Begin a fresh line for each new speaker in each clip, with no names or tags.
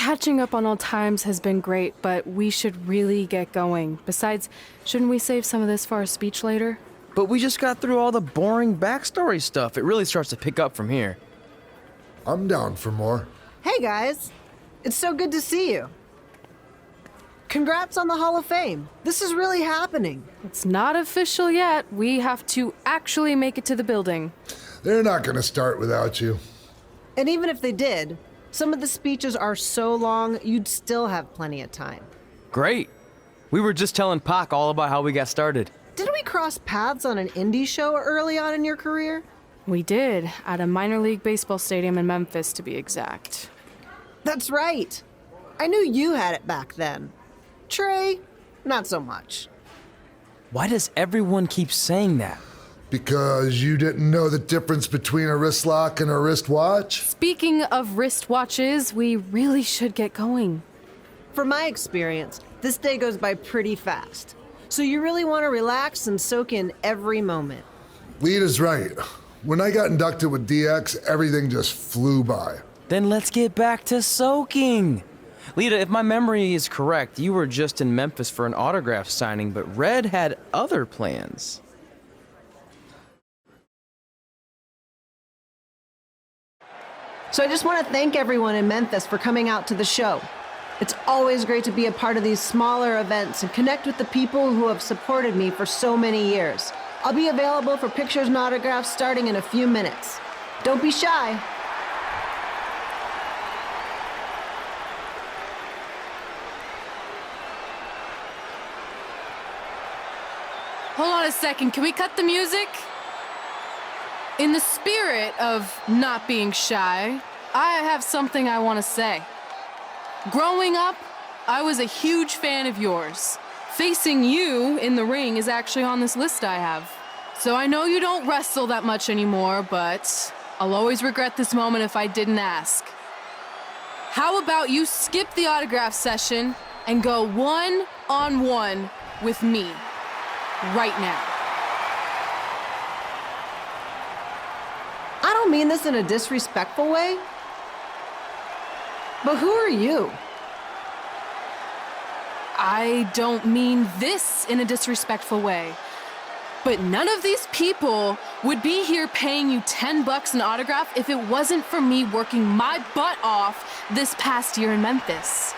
Catching up on old times has been great, but we should really get going. Besides, shouldn't we save some of this for our speech later?
But we just got through all the boring backstory stuff. It really starts to pick up from here.
I'm down for more.
Hey guys, it's so good to see you. Congrats on the Hall of Fame. This is really happening.
It's not official yet. We have to actually make it to the building.
They're not going to start without you.
And even if they did, some of the speeches are so long, you'd still have plenty of time.
Great. We were just telling Pac all about how we got started.
Didn't we cross paths on an indie show early on in your career?
We did, at a minor league baseball stadium in Memphis, to be exact.
That's right. I knew you had it back then. Trey, not so much.
Why does everyone keep saying that?
Because you didn't know the difference between a wrist lock and a wristwatch?
Speaking of wristwatches, we really should get going.
From my experience, this day goes by pretty fast. So you really want to relax and soak in every moment.
Lita's right. When I got inducted with DX, everything just flew by.
Then let's get back to soaking. Lita, if my memory is correct, you were just in Memphis for an autograph signing, but Red had other plans.
So I just want to thank everyone in Memphis for coming out to the show. It's always great to be a part of these smaller events and connect with the people who have supported me for so many years. I'll be available for pictures and autographs starting in a few minutes. Don't be shy.
Hold on a second, can we cut the music? In the spirit of not being shy, I have something I want to say. Growing up, I was a huge fan of yours. Facing you in the ring is actually on this list I have. So I know you don't wrestle that much anymore, but I'll always regret this moment if I didn't ask. How about you skip the autograph session and go one-on-one with me right now?
I don't mean this in a disrespectful way, but who are you?
I don't mean this in a disrespectful way, but none of these people would be here paying you $10 an autograph if it wasn't for me working my butt off this past year in Memphis.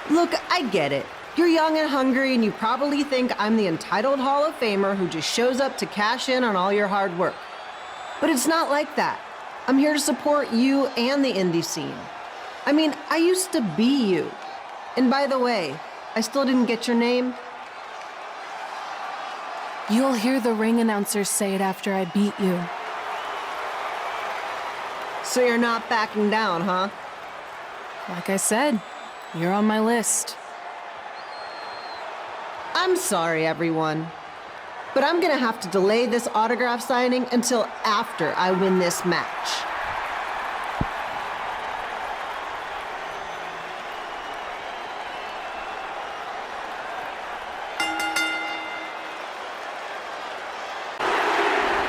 Look, I get it. You're young and hungry, and you probably think I'm the entitled Hall of Famer who just shows up to cash in on all your hard work. But it's not like that. I'm here to support you and the indie scene. I mean, I used to be you. And by the way, I still didn't get your name.
You'll hear the ring announcer say it after I beat you.
So you're not backing down, huh?
Like I said, you're on my list.
I'm sorry, everyone. But I'm gonna have to delay this autograph signing until after I win this match.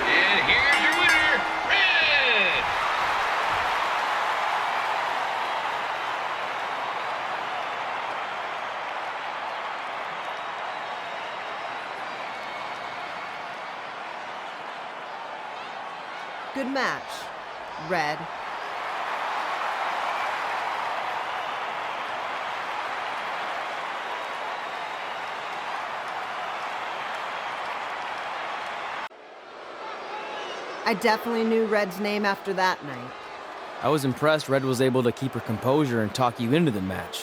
And here's your winner, Red!
Good match, Red. I definitely knew Red's name after that night.
I was impressed Red was able to keep her composure and talk you into the match.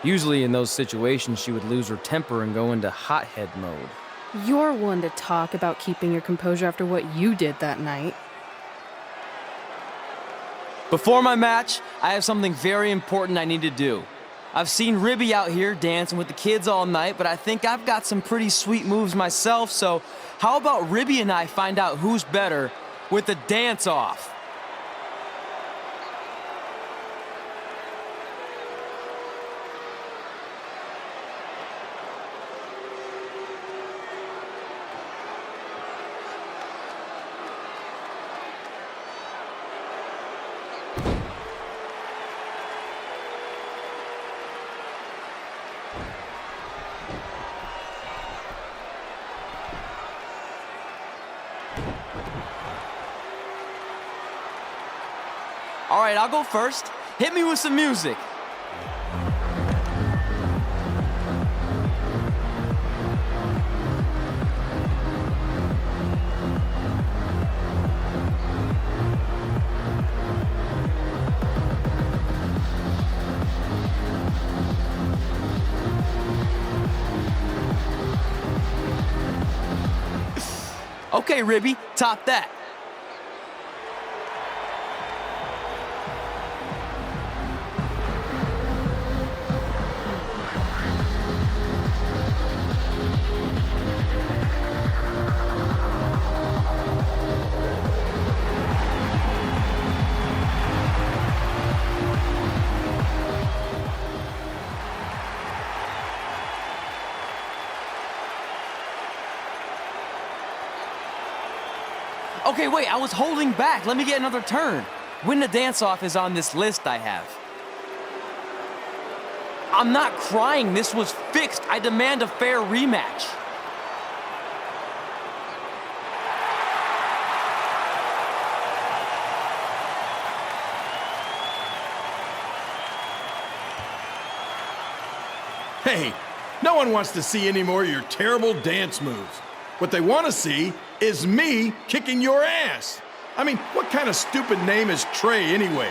Usually in those situations, she would lose her temper and go into hothead mode.
You're one to talk about keeping your composure after what you did that night.
Before my match, I have something very important I need to do. I've seen Ribby out here dancing with the kids all night, but I think I've got some pretty sweet moves myself, so how about Ribby and I find out who's better with the dance-off? All right, I'll go first. Hit me with some music. Okay, Ribby, top that. Okay, wait, I was holding back. Let me get another turn. Win the dance-off is on this list I have. I'm not crying. This was fixed. I demand a fair rematch.
Hey, no one wants to see any more of your terrible dance moves. What they want to see is me kicking your ass. I mean, what kind of stupid name is Trey anyway?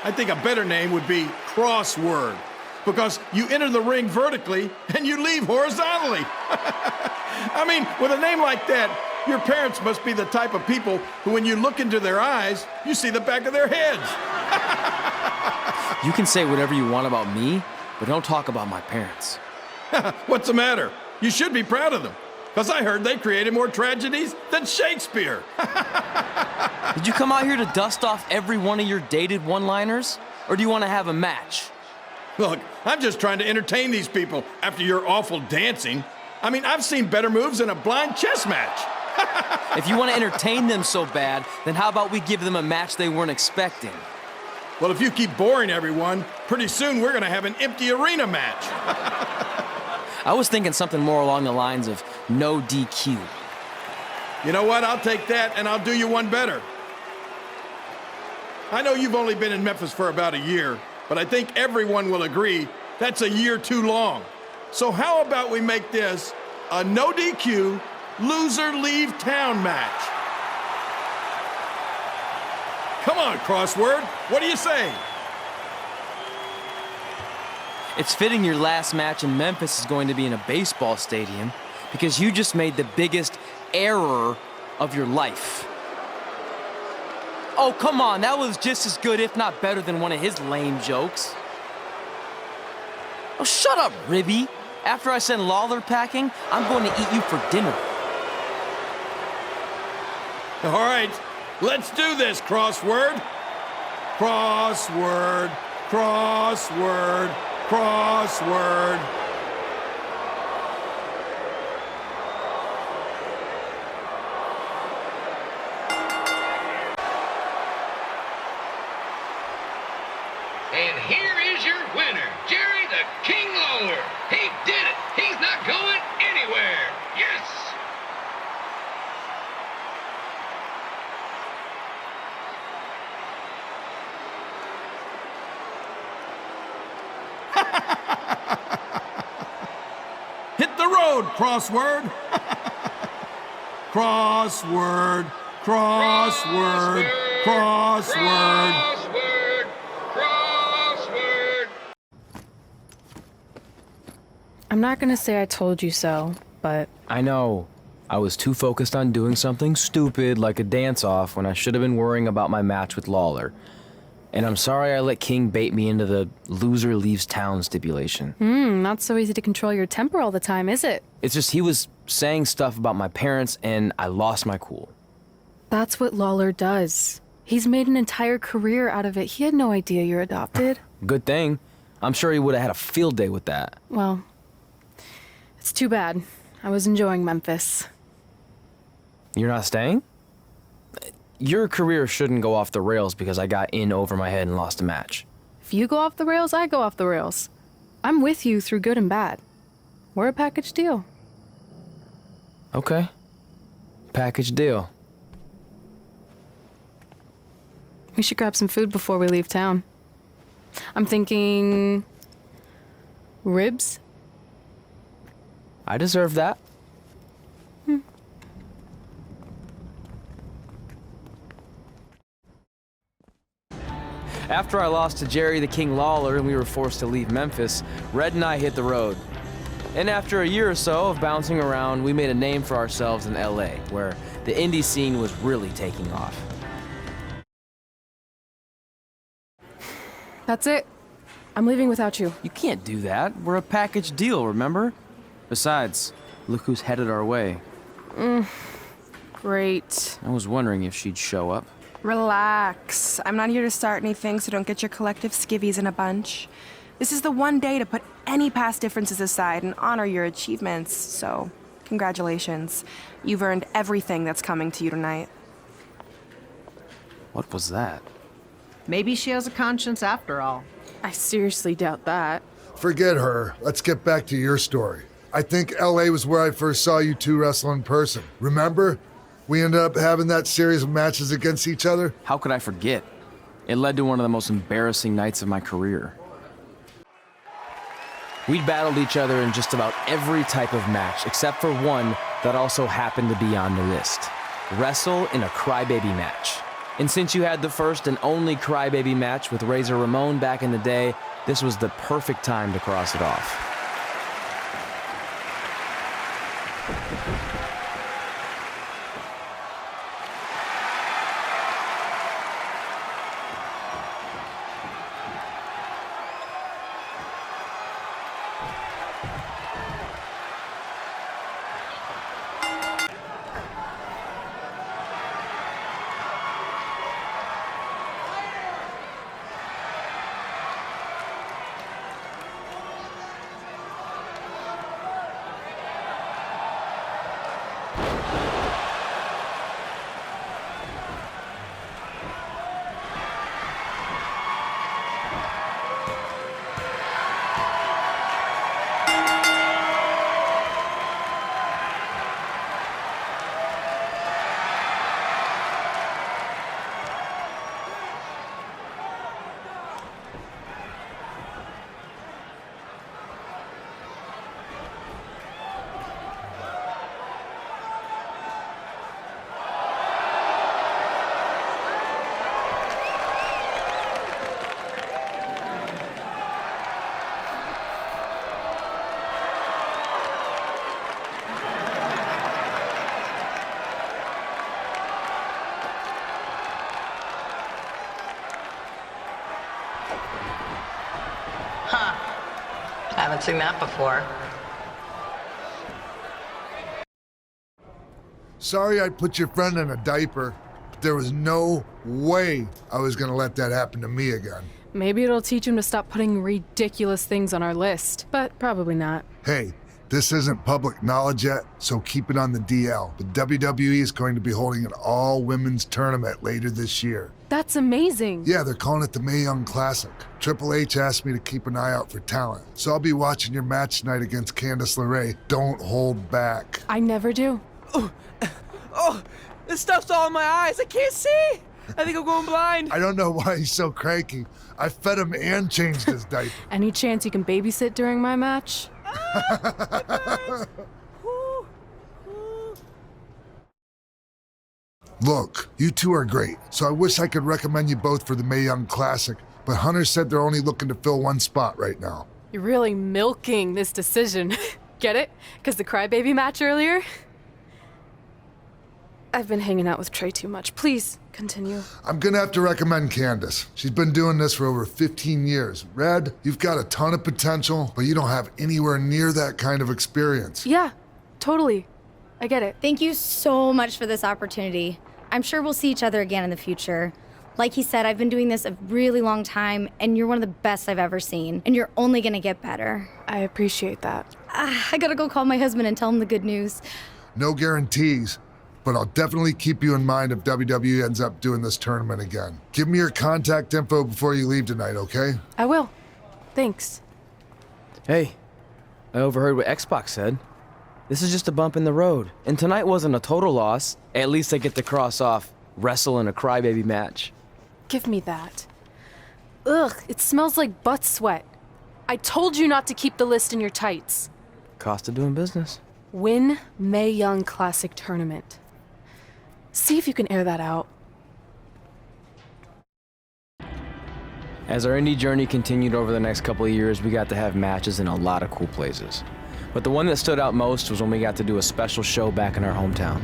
I think a better name would be Crossword, because you enter the ring vertically and you leave horizontally. I mean, with a name like that, your parents must be the type of people who, when you look into their eyes, you see the back of their heads.
You can say whatever you want about me, but don't talk about my parents.
What's the matter? You should be proud of them, because I heard they created more tragedies than Shakespeare.
Did you come out here to dust off every one of your dated one-liners? Or do you want to have a match?
Look, I'm just trying to entertain these people after your awful dancing. I mean, I've seen better moves in a blind chess match.
If you want to entertain them so bad, then how about we give them a match they weren't expecting?
Well, if you keep boring everyone, pretty soon we're going to have an empty arena match.
I was thinking something more along the lines of no DQ.
You know what? I'll take that, and I'll do you one better. I know you've only been in Memphis for about a year, but I think everyone will agree that's a year too long. So how about we make this a no DQ, loser leave town match? Come on, Crossword. What do you say?
It's fitting your last match in Memphis is going to be in a baseball stadium because you just made the biggest error of your life. Oh, come on, that was just as good, if not better, than one of his lame jokes. Oh, shut up, Ribby. After I send Lawler packing, I'm going to eat you for dinner.
All right, let's do this, Crossword. Crossword, crossword, crossword.
And here is your winner, Jerry the King Lawler. He did it. He's not going anywhere. Yes!
Hit the road, Crossword. Crossword, crossword, crossword.
Crossword, crossword.
I'm not gonna say I told you so, but
I know. I was too focused on doing something stupid like a dance-off when I should have been worrying about my match with Lawler. And I'm sorry I let King bait me into the loser leaves town stipulation.
not so easy to control your temper all the time, is it?
It's just he was saying stuff about my parents and I lost my cool.
That's what Lawler does. He's made an entire career out of it. He had no idea you're adopted.
Good thing. I'm sure he would have had a field day with that.
Well, it's too bad. I was enjoying Memphis.
You're not staying? Your career shouldn't go off the rails because I got in over my head and lost a match.
If you go off the rails, I go off the rails. I'm with you through good and bad. We're a package deal.
Okay. Package deal.
We should grab some food before we leave town. I'm thinking... ribs?
I deserve that. After I lost to Jerry the King Lawler and we were forced to leave Memphis, Red and I hit the road. And after a year or so of bouncing around, we made a name for ourselves in LA, where the indie scene was really taking off.
That's it. I'm leaving without you.
You can't do that. We're a package deal, remember? Besides, look who's headed our way.
Great.
I was wondering if she'd show up.
Relax. I'm not here to start anything, so don't get your collective skivvies in a bunch. This is the one day to put any past differences aside and honor your achievements, so congratulations. You've earned everything that's coming to you tonight.
What was that?
Maybe she has a conscience after all.
I seriously doubt that.
Forget her. Let's get back to your story. I think LA was where I first saw you two wrestle in person. Remember? We ended up having that series of matches against each other.
How could I forget? It led to one of the most embarrassing nights of my career. We'd battled each other in just about every type of match, except for one that also happened to be on the list. Wrestle in a crybaby match. And since you had the first and only crybaby match with Razor Ramon back in the day, this was the perfect time to cross it off.
Haven't seen that before.
Sorry I put your friend in a diaper. There was no way I was gonna let that happen to me again.
Maybe it'll teach him to stop putting ridiculous things on our list, but probably not.
Hey, this isn't public knowledge yet, so keep it on the DL. The WWE is going to be holding an all-women's tournament later this year.
That's amazing.
Yeah, they're calling it the Mae Young Classic. Triple H asked me to keep an eye out for talent, so I'll be watching your match tonight against Candice LeRae. Don't hold back.
I never do.
Oh, this stuff's all in my eyes. I can't see. I think I'm going blind.
I don't know why he's so cranky. I fed him and changed his diaper.
Any chance you can babysit during my match?
Look, you two are great, so I wish I could recommend you both for the Mae Young Classic, but Hunter said they're only looking to fill one spot right now.
You're really milking this decision. Get it? Because the crybaby match earlier? I've been hanging out with Trey too much. Please, continue.
I'm gonna have to recommend Candice. She's been doing this for over 15 years. Red, you've got a ton of potential, but you don't have anywhere near that kind of experience.
Yeah, totally. I get it.
Thank you so much for this opportunity. I'm sure we'll see each other again in the future. Like he said, I've been doing this a really long time, and you're one of the best I've ever seen, and you're only gonna get better.
I appreciate that.
I gotta go call my husband and tell him the good news.
No guarantees, but I'll definitely keep you in mind if WWE ends up doing this tournament again. Give me your contact info before you leave tonight, okay?
I will. Thanks.
Hey, I overheard what Xbox said. This is just a bump in the road. And tonight wasn't a total loss. At least I get to cross off wrestle in a crybaby match.
Give me that. Ugh, it smells like butt sweat. I told you not to keep the list in your tights.
Cost of doing business.
Win Mae Young Classic Tournament. See if you can air that out.
As our indie journey continued over the next couple of years, we got to have matches in a lot of cool places. But the one that stood out most was when we got to do a special show back in our hometown.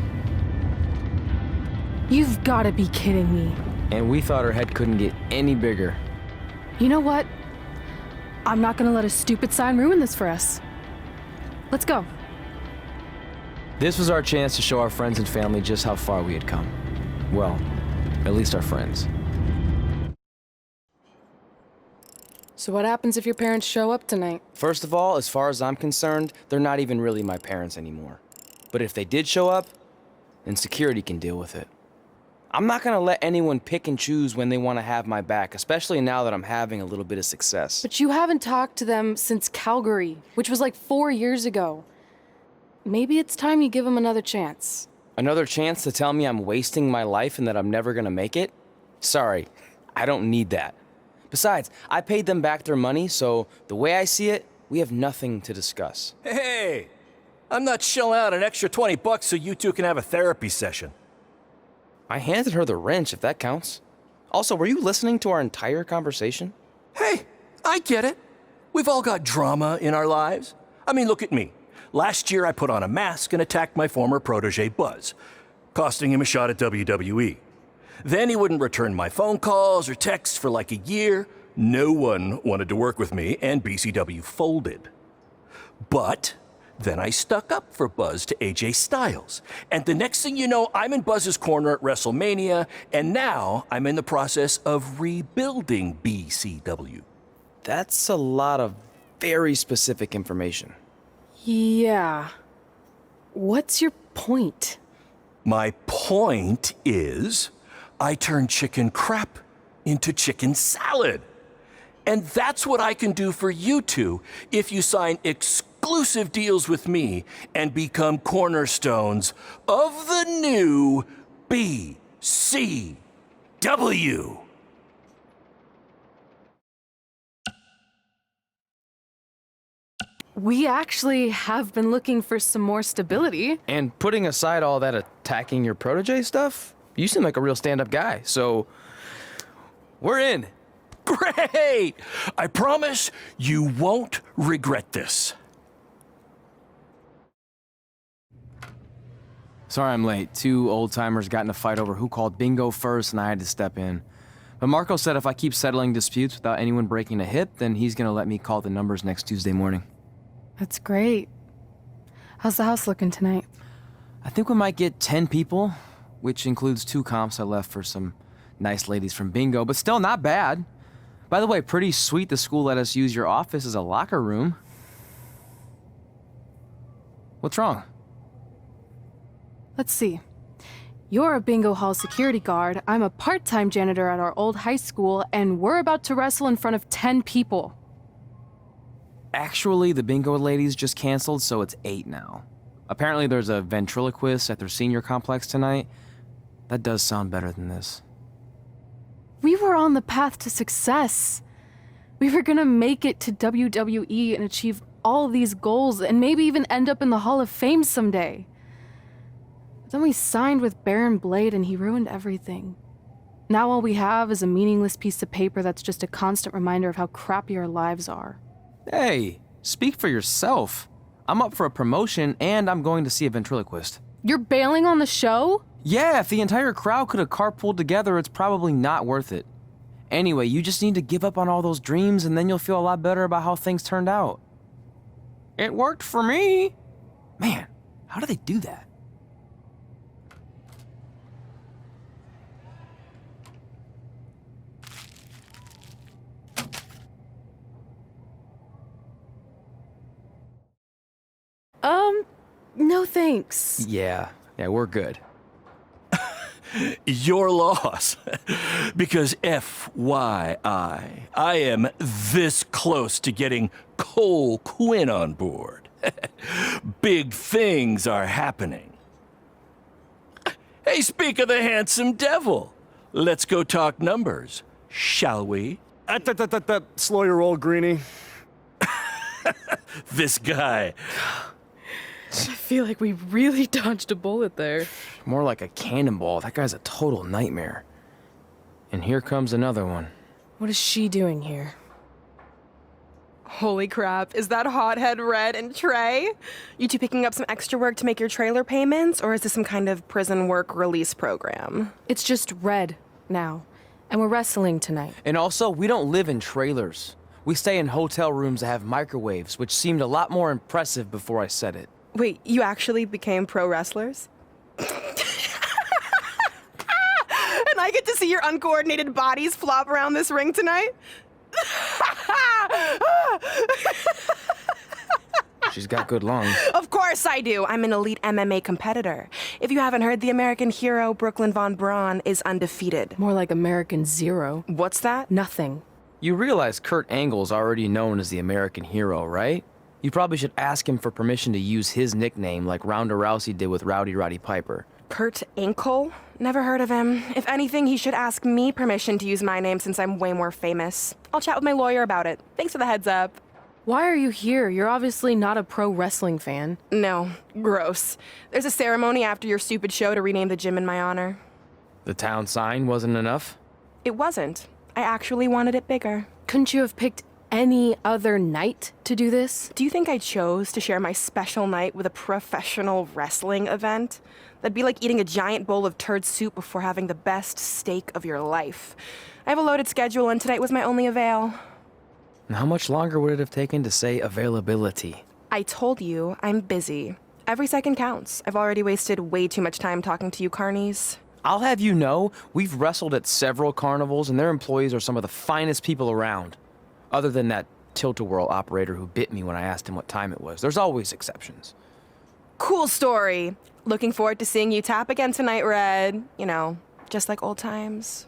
You've gotta be kidding me.
And we thought our head couldn't get any bigger.
You know what? I'm not gonna let a stupid sign ruin this for us. Let's go.
This was our chance to show our friends and family just how far we had come. Well, at least our friends.
So what happens if your parents show up tonight?
First of all, as far as I'm concerned, they're not even really my parents anymore. But if they did show up, then security can deal with it. I'm not gonna let anyone pick and choose when they want to have my back, especially now that I'm having a little bit of success.
But you haven't talked to them since Calgary, which was like 4 years ago. Maybe it's time you give them another chance.
Another chance to tell me I'm wasting my life and that I'm never gonna make it? Sorry, I don't need that. Besides, I paid them back their money, so the way I see it, we have nothing to discuss.
Hey, I'm not shelling out an extra $20 so you two can have a therapy session.
I handed her the wrench, if that counts. Also, were you listening to our entire conversation?
Hey, I get it. We've all got drama in our lives. I mean, look at me. Last year, I put on a mask and attacked my former protege, Buzz, costing him a shot at WWE. Then he wouldn't return my phone calls or texts for like a year. No one wanted to work with me, and BCW folded. But then I stuck up for Buzz to AJ Styles. And the next thing you know, I'm in Buzz's corner at WrestleMania, and now I'm in the process of rebuilding BCW.
That's a lot of very specific information.
Yeah. What's your point?
My point is, I turned chicken crap into chicken salad. And that's what I can do for you two if you sign exclusive deals with me and become cornerstones of the new BCW.
We actually have been looking for some more stability.
And putting aside all that attacking your protege stuff, you seem like a real stand-up guy, so we're in.
Great! I promise you won't regret this.
Sorry I'm late. 2 old-timers got in a fight over who called bingo first, and I had to step in. But Marco said if I keep settling disputes without anyone breaking a hip, then he's gonna let me call the numbers next Tuesday morning.
That's great. How's the house looking tonight?
I think we might get 10 people, which includes 2 comps I left for some nice ladies from bingo, but still not bad. By the way, pretty sweet the school let us use your office as a locker room. What's wrong?
Let's see. You're a bingo hall security guard, I'm a part-time janitor at our old high school, and we're about to wrestle in front of 10 people.
Actually, the bingo ladies just canceled, so it's 8 now. Apparently there's a ventriloquist at their senior complex tonight. That does sound better than this.
We were on the path to success. We were gonna make it to WWE and achieve all these goals and maybe even end up in the Hall of Fame someday. But then we signed with Baron Blade and he ruined everything. Now all we have is a meaningless piece of paper that's just a constant reminder of how crappy our lives are.
Hey, speak for yourself. I'm up for a promotion and I'm going to see a ventriloquist.
You're bailing on the show?
Yeah, if the entire crowd could have carpooled together, it's probably not worth it. Anyway, you just need to give up on all those dreams and then you'll feel a lot better about how things turned out. It worked for me. Man, how do they do that?
No thanks.
Yeah, we're good.
Your loss. Because FYI, I am this close to getting Cole Quinn on board. Big things are happening. Hey, speak of the handsome devil. Let's go talk numbers, shall we?
Slow your roll, Greenie.
This guy.
I feel like we really dodged a bullet there.
More like a cannonball. That guy's a total nightmare. And here comes another one.
What is she doing here?
Holy crap, is that hothead Red and Trey? You two picking up some extra work to make your trailer payments, or is this some kind of prison work release program?
It's just Red now, and we're wrestling tonight.
And also, we don't live in trailers. We stay in hotel rooms that have microwaves, which seemed a lot more impressive before I said it.
Wait, you actually became pro wrestlers? And I get to see your uncoordinated bodies flop around this ring tonight?
She's got good lungs.
Of course I do. I'm an elite MMA competitor. If you haven't heard, the American hero, Brooklyn Von Braun, is undefeated.
More like American Zero.
What's that?
Nothing.
You realize Kurt Angle's already known as the American hero, right? You probably should ask him for permission to use his nickname like Ronda Rousey did with Rowdy Roddy Piper.
Kurt Angle? Never heard of him. If anything, he should ask me permission to use my name since I'm way more famous. I'll chat with my lawyer about it. Thanks for the heads up.
Why are you here? You're obviously not a pro wrestling fan.
No, gross. There's a ceremony after your stupid show to rename the gym in my honor.
The town sign wasn't enough?
It wasn't. I actually wanted it bigger.
Couldn't you have picked any other night to do this?
Do you think I chose to share my special night with a professional wrestling event? That'd be like eating a giant bowl of turd soup before having the best steak of your life. I have a loaded schedule, and tonight was my only avail.
And how much longer would it have taken to say availability?
I told you, I'm busy. Every second counts. I've already wasted way too much time talking to you carnies.
I'll have you know, we've wrestled at several carnivals, and their employees are some of the finest people around. Other than that tilt-a-whirl operator who bit me when I asked him what time it was. There's always exceptions.
Cool story. Looking forward to seeing you tap again tonight, Red. You know, just like old times.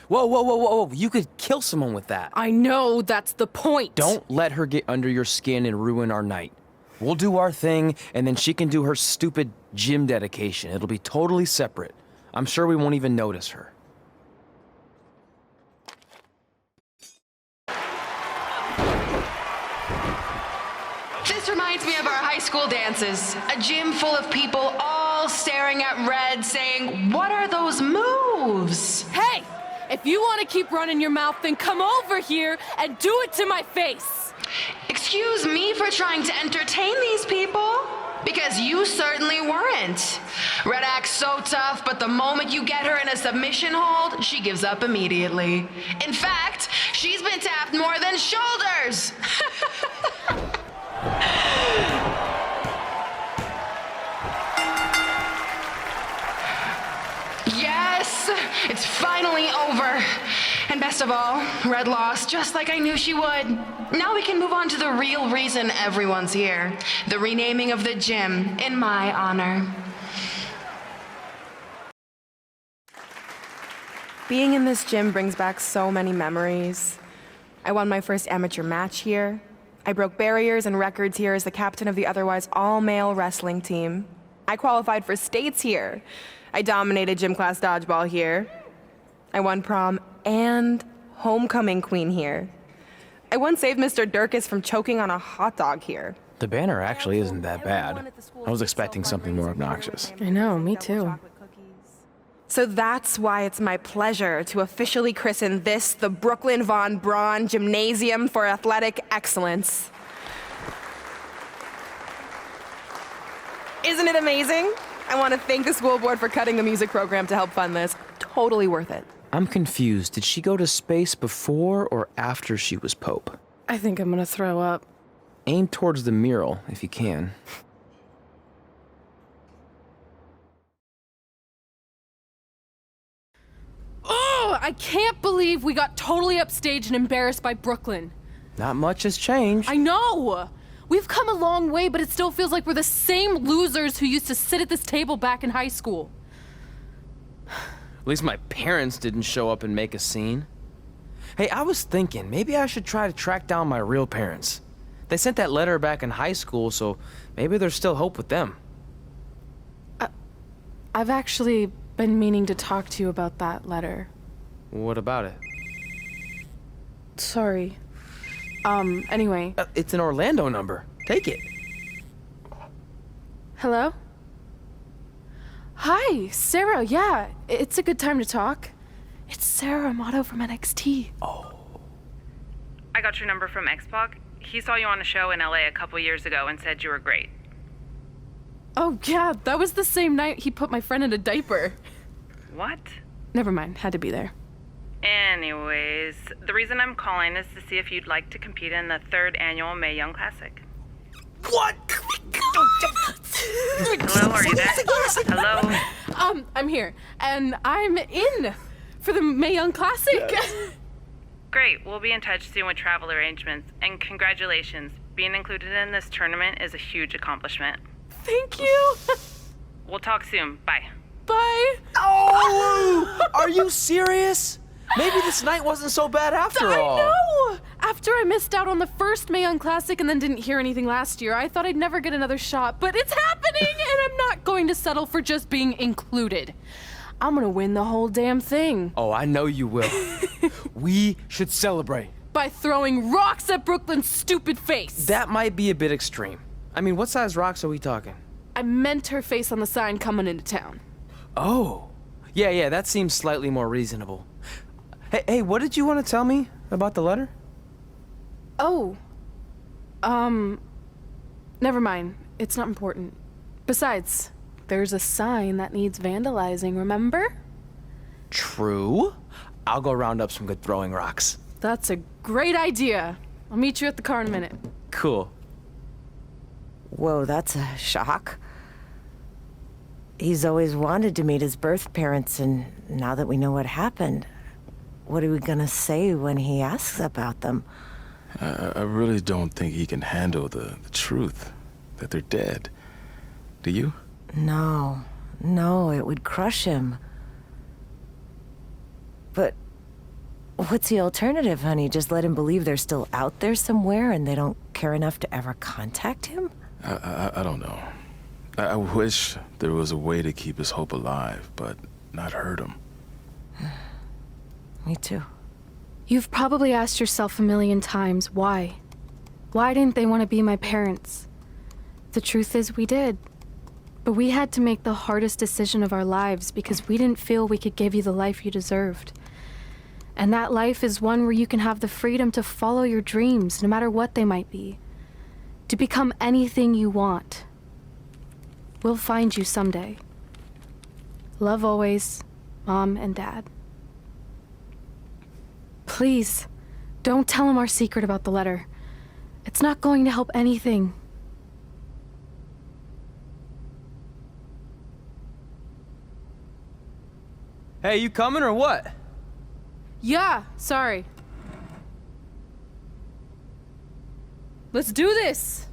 Whoa, whoa, whoa, whoa, whoa. You could kill someone with that.
I know, that's the point.
Don't let her get under your skin and ruin our night. We'll do our thing, and then she can do her stupid gym dedication. It'll be totally separate. I'm sure we won't even notice her.
This reminds me of our high school dances. A gym full of people all staring at Red saying, "What are those moves?"
Hey! If you want to keep running your mouth, then come over here and do it to my face!
Excuse me for trying to entertain these people? Because you certainly weren't. Red acts so tough, but the moment you get her in a submission hold, she gives up immediately. In fact, she's been tapped more than shoulders! Yes, it's finally over. And best of all, Red lost just like I knew she would. Now we can move on to the real reason everyone's here. The renaming of the gym in my honor.
Being in this gym brings back so many memories. I won my first amateur match here. I broke barriers and records here as the captain of the otherwise all-male wrestling team. I qualified for states here. I dominated gym class dodgeball here. I won prom and homecoming queen here. I once saved Mr. Durkis from choking on a hot dog here.
The banner actually isn't that bad. I was expecting something more obnoxious.
I know, me too.
So that's why it's my pleasure to officially christen this the Brooklyn Von Braun Gymnasium for Athletic Excellence. Isn't it amazing? I want to thank the school board for cutting the music program to help fund this. Totally worth it.
I'm confused. Did she go to space before or after she was Pope?
I think I'm gonna throw up.
Aim towards the mural, if you can.
Oh, I can't believe we got totally upstaged and embarrassed by Brooklyn.
Not much has changed.
I know! We've come a long way, but it still feels like we're the same losers who used to sit at this table back in high school.
At least my parents didn't show up and make a scene. Hey, I was thinking, maybe I should try to track down my real parents. They sent that letter back in high school, so maybe there's still hope with them.
I've actually Been meaning to talk to you about that letter.
What about it?
Sorry. Anyway.
It's an Orlando number. Take it.
Hello? Hi, Sarah. Yeah, it's a good time to talk. It's Sarah Amato from NXT.
Oh.
I got your number from X-Pac. He saw you on a show in LA a couple years ago and said you were great.
Oh, yeah, that was the same night he put my friend in a diaper.
What?
Never mind, had to be there.
Anyways, the reason I'm calling is to see if you'd like to compete in the 3rd annual Mae Young Classic.
What?
Hello, are you there? Hello?
I'm here, and I'm in for the Mae Young Classic.
Great, we'll be in touch soon with travel arrangements, and congratulations. Being included in this tournament is a huge accomplishment.
Thank you.
We'll talk soon. Bye.
Bye.
Oh! Are you serious? Maybe this night wasn't so bad after all.
I know! After I missed out on the first Mae Young Classic and then didn't hear anything last year, I thought I'd never get another shot, but it's happening, and I'm not going to settle for just being included. I'm gonna win the whole damn thing.
Oh, I know you will. We should celebrate.
By throwing rocks at Brooklyn's stupid face.
That might be a bit extreme. I mean, what size rocks are we talking?
I meant her face on the sign coming into town.
Oh. Yeah, that seems slightly more reasonable. Hey, what did you want to tell me about the letter?
Oh. Never mind. It's not important. Besides, there's a sign that needs vandalizing, remember?
True. I'll go round up some good throwing rocks.
That's a great idea. I'll meet you at the car in a minute.
Cool.
Whoa, that's a shock. He's always wanted to meet his birth parents, and now that we know what happened, what are we gonna say when he asks about them?
I really don't think he can handle the truth, that they're dead. Do you?
No, it would crush him. But what's the alternative, honey? Just let him believe they're still out there somewhere and they don't care enough to ever contact him?
I don't know. I wish there was a way to keep his hope alive, but not hurt him.
Me too.
You've probably asked yourself a million times, why? Why didn't they want to be my parents? The truth is, we did. But we had to make the hardest decision of our lives because we didn't feel we could give you the life you deserved. And that life is one where you can have the freedom to follow your dreams, no matter what they might be. To become anything you want. We'll find you someday. Love always, Mom and Dad. Please, don't tell him our secret about the letter. It's not going to help anything.
Hey, you coming or what?
Yeah, sorry. Let's do this!